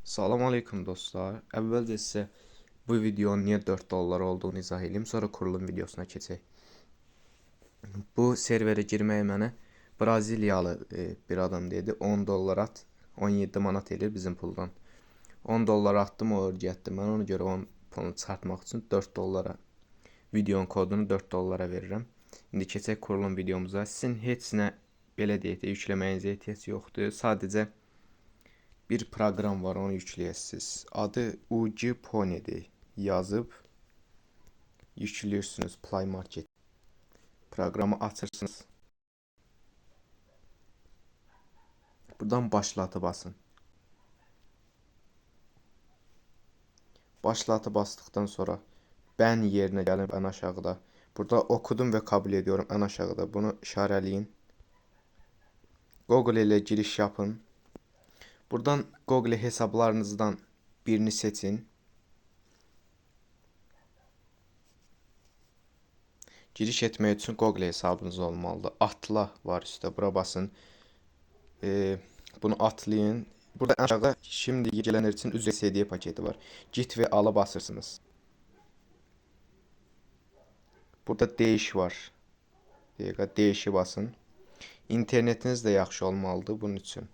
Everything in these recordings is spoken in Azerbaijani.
Salam aleyküm dostlar. Əvvəlcə sizə bu videonun niyə 4 dollar olduğunu izah edeyim, sonra kurulum videosuna keçək. Bu serverə girməyə mənə Braziliyalı bir adam dedi. 10 dollar at, 17 manat edir bizim puldan. 10 dollar attım, o öyrətdi. Mən ona görə onun pulunu çıxartmaq üçün 4 dollara videonun kodunu 4 dollara verirəm. İndi keçək kurulum videomuza. Sizin heç nə belə deyək də yükləməyinizə ehtiyac yoxdur. Sadəcə bir proqram var, onu yükləyəsiniz. Adı UG Pony'dir. Yazıb yüklüyorsunuz Play Market. Proqramı açırsınız. Buradan başlatı basın. Başlatı bastıktan sonra ben yerine gəlin ən aşağıda. Burada okudum ve kabul ediyorum ən aşağıda. Bunu işarələyin. Google ile giriş yapın. Buradan Google hesaplarınızdan birini seçin. Giriş etmək üçün Google hesabınız olmalıdır. Atla var üstə. Bura basın. Bunu atlayın. Burada aşağıda şimdi gelenler için ücretsiz hediye paketi var. Git ve ala basırsınız. Burada değiş var. Değişi basın. İnternetiniz de yaxşı olmalıdır bunun için.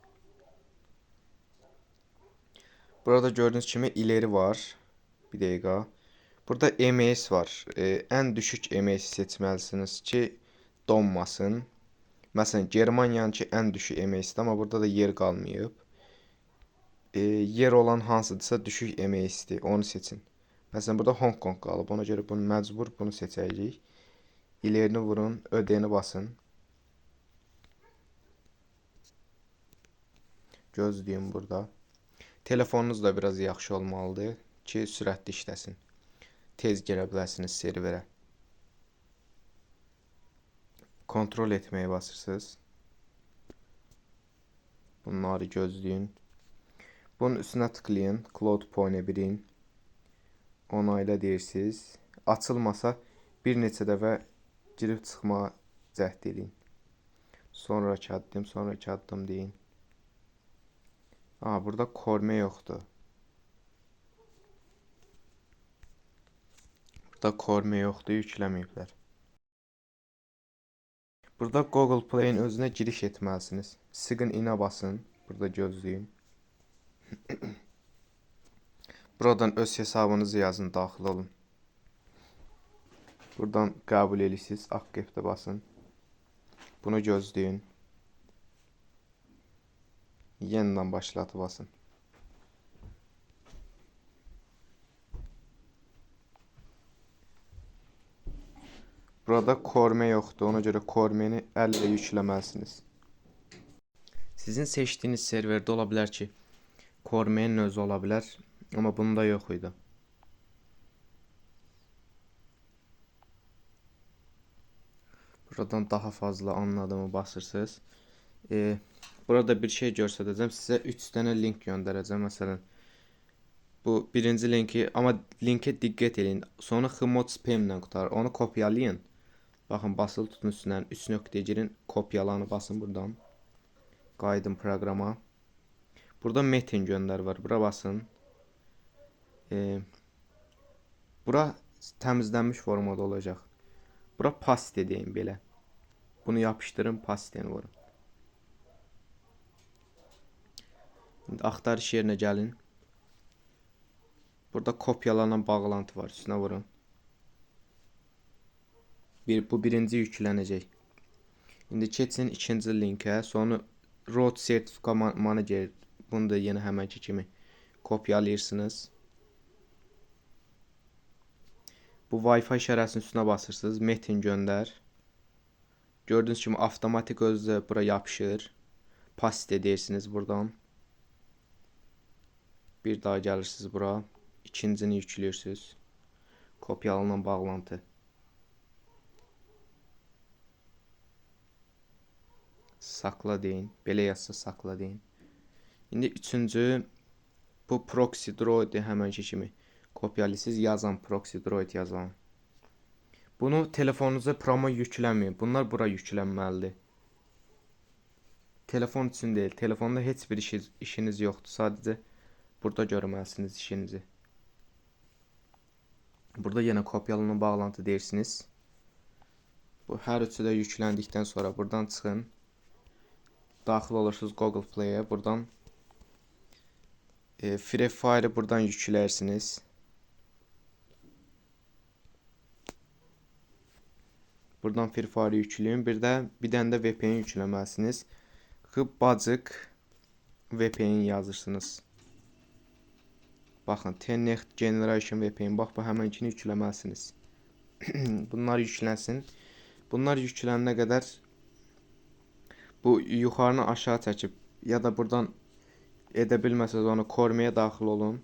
Burada gördüğünüz kimi ileri var. Bir dəqiqə. Burada EMS var. En düşük EMS seçməlisiniz ki donmasın. Məsələn, Germaniyanınki en düşük EMS'dir, amma burada da yer qalmayıb. Yer olan hansıdırsa düşük EMS'dir, onu seçin. Məsələn, burada Hong Kong qalıb, ona görə bunu məcbur bunu seçəcəyik. İlerini vurun, ödəyini basın. Gözləyin burada. Telefonunuz da biraz yaxşı olmalıdır ki, sürətli işləsin. Tez girə biləsiniz serverə. Kontrol etməyə basırsınız. Bunları gözləyin. Bunun üstünə tıklayın. Cloud Pony 1'in. Onayla deyirsiniz. Açılmasa bir neçə dəfə girib çıxmağa cəhd edin. Sonraki addım deyin. Burada korme yoxdur. Burada korme yoxdur, yükləməyiblər. Burada Google Play'in özünə giriş etməlisiniz. Sign in'ə basın. Burada gözləyin. Buradan öz hesabınızı yazın, daxil olun. Buradan qəbul edirsiniz, accept'ə basın. Bunu gözləyin. Yeniden başlatı basın. Burada korme yoxdur, ona görə kormeni əllə yükləməlisiniz. Sizin seçdiyiniz serverdə ola bilər ki, kormenin özü ola bilər, amma bunda yox idi. Buradan daha fazla anladığımı basırsınız. Burada bir şey göstərəcəm. Sizə 3 dənə link göndərəcəm. Məsələn, bu birinci linki, amma linke diqqət edin. Sonra Hmod spam ilə qutarır. Onu kopyalayın. Baxın, basılı tutun üstündən 3 nöqtəyə girin, kopyalanı basın buradan. Qayıdın proqrama. Burada metin göndər var. Bura basın. Bura təmizlənmiş formada olacaq. Bura paste deyin belə. Bunu yapıştırın, pasteni vurun. Şimdi axtarış yerinə gəlin. Burada kopyalanan bağlantı var. Üstünə vurun. Bu birinci yüklənəcək. İndi keçin ikinci linkə. Sonra Road Certificate Manager. Bunu da yenə həmənki kimi kopyalayırsınız. Bu Wi-Fi işarəsinin üstünə basırsınız. Metin göndər. Gördüyünüz kimi avtomatik özü bura yapışır. Paste deyirsiniz buradan. Bir daha gəlirsiniz bura. İkincini yüklüyorsunuz. Kopyalanan bağlantı. Sakla deyin. Belə yazsa sakla deyin. İndi üçüncü bu proxy droid həmənki kimi kopyalayırsınız. Yazan proxy droid yazan. Bunu telefonunuza promo yükləməyin. Bunlar bura yüklənməlidir. Telefon üçün deyil. Telefonda heç bir işiniz yoxdur. Sadəcə Burada görməlisiniz işinizi. Burada yenə kopyalanan bağlantı deyirsiniz. Bu hər üçü də yükləndikdən sonra buradan çıxın. Daxil olursunuz Google Play-ə. Buradan Free Fire'ı buradan yüklərsiniz. Buradan Free Fire'ı yükləyin. Bir dənə də VPN yükləməlisiniz. Bacıq VPN yazırsınız. Baxın, Tenet Generation VPN. Bax, bu həmənkini yükləməlisiniz. Bunlar yüklənsin. Bunlar yüklənənə qədər bu yuxarını aşağı çəkib ya da buradan edə bilməsəz onu korumaya daxil olun.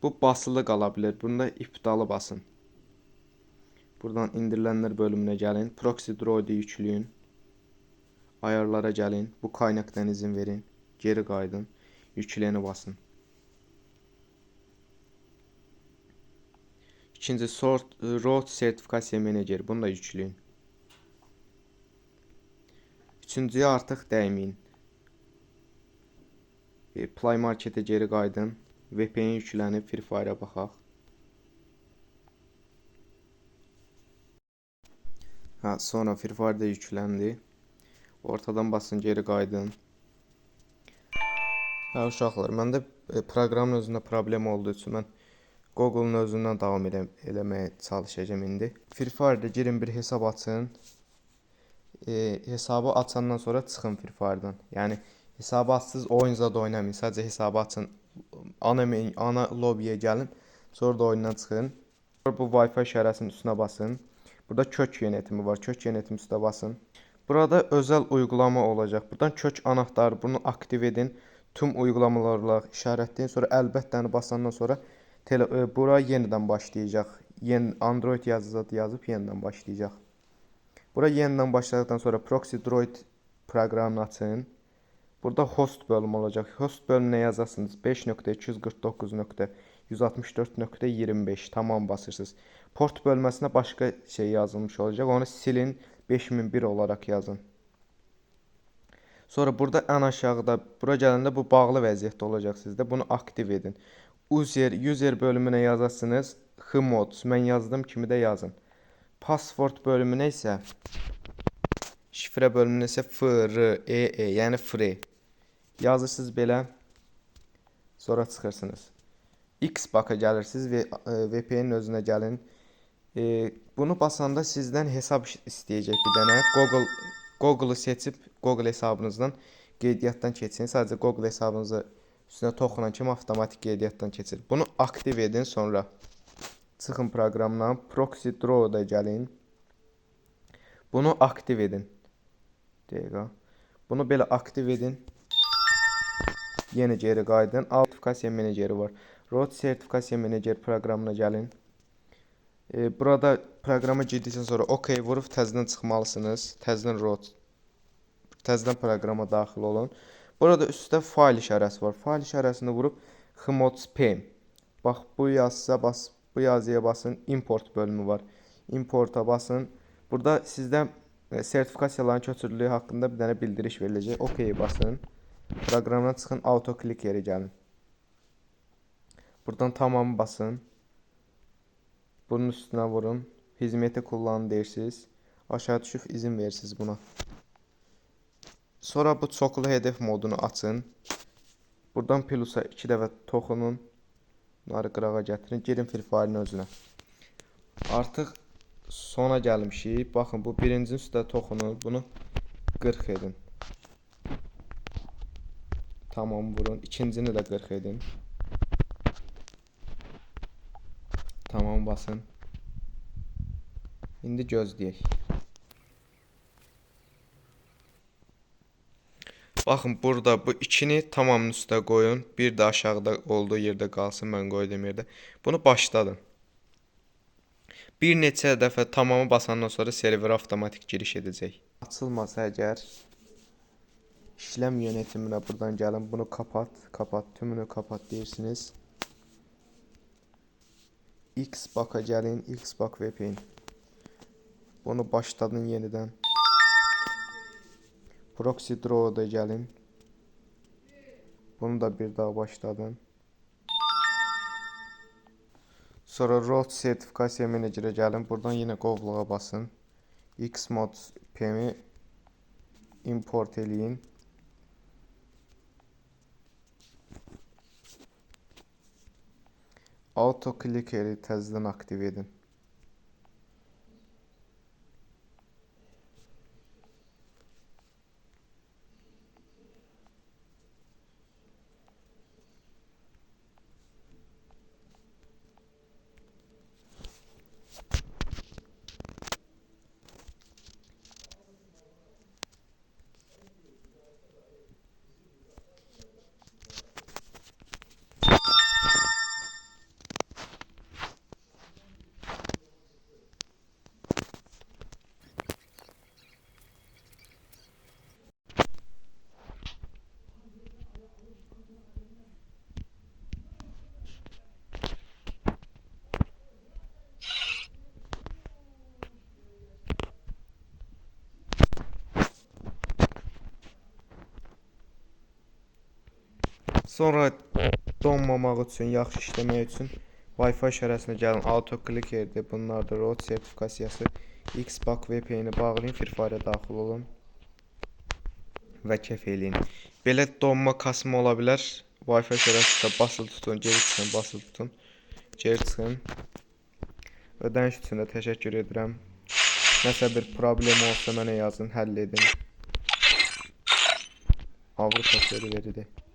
Bu basılı qala bilər. Bunda iptalı basın. Buradan indirilənlər bölümünə gəlin. Proxy Droid'i yükləyin. Ayarlara gəlin. Bu qaynaqdan izin verin. Geri qaydın. Yükləyəni basın. İkinci Root sertifikasiya meneceri. Bunu da yükləyin. Üçüncüyə artıq dəyməyin. Play Market'e geri qaydın. VPN yüklənib Free Fire'a baxaq. Sonra Free Fire'da yükləndi. Ortadan basın, geri qaydın. Uşaqlar, məndə proqramın özündə problem olduğu üçün mən Google'un özündən davam eləməyə çalışacağım indi. Free Fire'da girin, bir hesab açın. Hesabı açandan sonra çıxın Free Fire'dan. Yəni hesabı açsız oyunca da oynamayın. Sadəcə hesabı açın. Ana lobby'yə gəlin. Sonra da oyundan çıxın. Bu Wi-Fi şərəsinin üstünə basın. Burada kök yönetimi var. Kök yönetimi üstə basın. Burada özel uygulama olacaq. Buradan kök anahtarı, bunu aktiv edin. Tüm uygulamalarla işarətləyin. Sonra əlbəttəni basandan sonra bura yenidən başlayacaq. Android yazıb yenidən başlayacaq. Bura yenidən başladıktan sonra Proxy Droid proqramını açın. Burada host bölümü olacaq. Host bölümünə yazarsınız 5.249.164.25 tamam basırsınız. Port bölməsinə başqa şey yazılmış olacaq. Onu silin, 5001 olarak yazın. Sonra burada ən aşağıda, bura gələndə bu bağlı vəziyyətdə olacaq sizdə. Bunu aktiv edin. User bölümünə yazarsınız. Hmods. Mən yazdığım kimi də yazın. Password bölümünə isə şifrə bölümünə isə FREE, yəni free. Yazırsınız belə. Sonra çıxırsınız. Xbox'a gəlirsiniz və VPN'in özünə gəlin. Bunu basanda sizdən hesab istəyəcək bir dənə. Google'ı seçib Google hesabınızdan qeydiyyatdan keçin. Sadəcə Google hesabınızı üstünə toxunan kimi avtomatik qeydiyyatdan keçir. Bunu aktiv edin, sonra çıxın proqramdan. Proxy Draw'a gəlin. Bunu aktiv edin. Bunu belə aktiv edin. Yenə geri qaydın. Sertifikasiya meneceri var. Root sertifikasiya menecer proqramına gəlin. Burada proqrama girdikdən sonra OK vurub təzədən çıxmalısınız. Təzədən proqrama daxil olun. Burada üstdə fayl işarəsi var. Fayl işarəsini vurub Hmods PM. Bax, bu yazıya basın. Import bölümü var. Importa basın. Burada sizdə sertifikasiyaların köçürülüyü haqqında bir dənə bildiriş veriləcək. OK basın. Proqramdan çıxın, auto click yeri gəlin. Buradan tamamı basın. Bunun üstünə vurun. Hizmeti kullanın deyirsiniz. Aşağı düşüb izin verirsiniz buna. Sonra bu çoxlu hedef modunu açın. Buradan plusa 2 dəfə toxunun. Bunları qırağa gətirin. Girin Free Fire'ın özünə. Artıq sona gəlmişik. Baxın, bu birincinin üstə toxunun. Bunu 40 edin. Tamam, vurun. İkincini də 40 edin. Tamam, basın. İndi gözləyək. Baxın, burada bu ikini tamamının üstə qoyun. Bir də aşağıda olduğu yerdə qalsın. Mən qoydum yerdə. Bunu başladın. Bir neçə dəfə tamamı basandan sonra server avtomatik giriş edəcək. Açılmasa əgər işlem yönetiminə buradan gəlin. Bunu kapat, tümünü kapat deyirsiniz. Xbox'a gəlin, Xbox VPN. Bunu başladın yenidən. Proxy Draw'a gəlin. Bunu da bir daha başladım. Sonra root sertifikasiya menecerə gəlin. Buradan yine qovluğa basın. Xmod PM import eləyin. Auto clickeri təzədən aktiv edin. Sonra donmamaq üçün, yaxşı işləmək üçün Wi-Fi şərəsinə gəlin. Auto clickerdir. Bunlar da root sertifikasiyası. Xbox VPN-i bağlayın, Free Fire-ə daxil olun və kef eləyin. Belə donma kasma ola bilər. Wi-Fi şərəsinə basılı tutun, geri çıxın, basılı tutun, geri çıxın. Ödəniş üçün də təşəkkür edirəm. Nəsə bir problem olsa mənə yazın, həll edin. Avropa serveridir.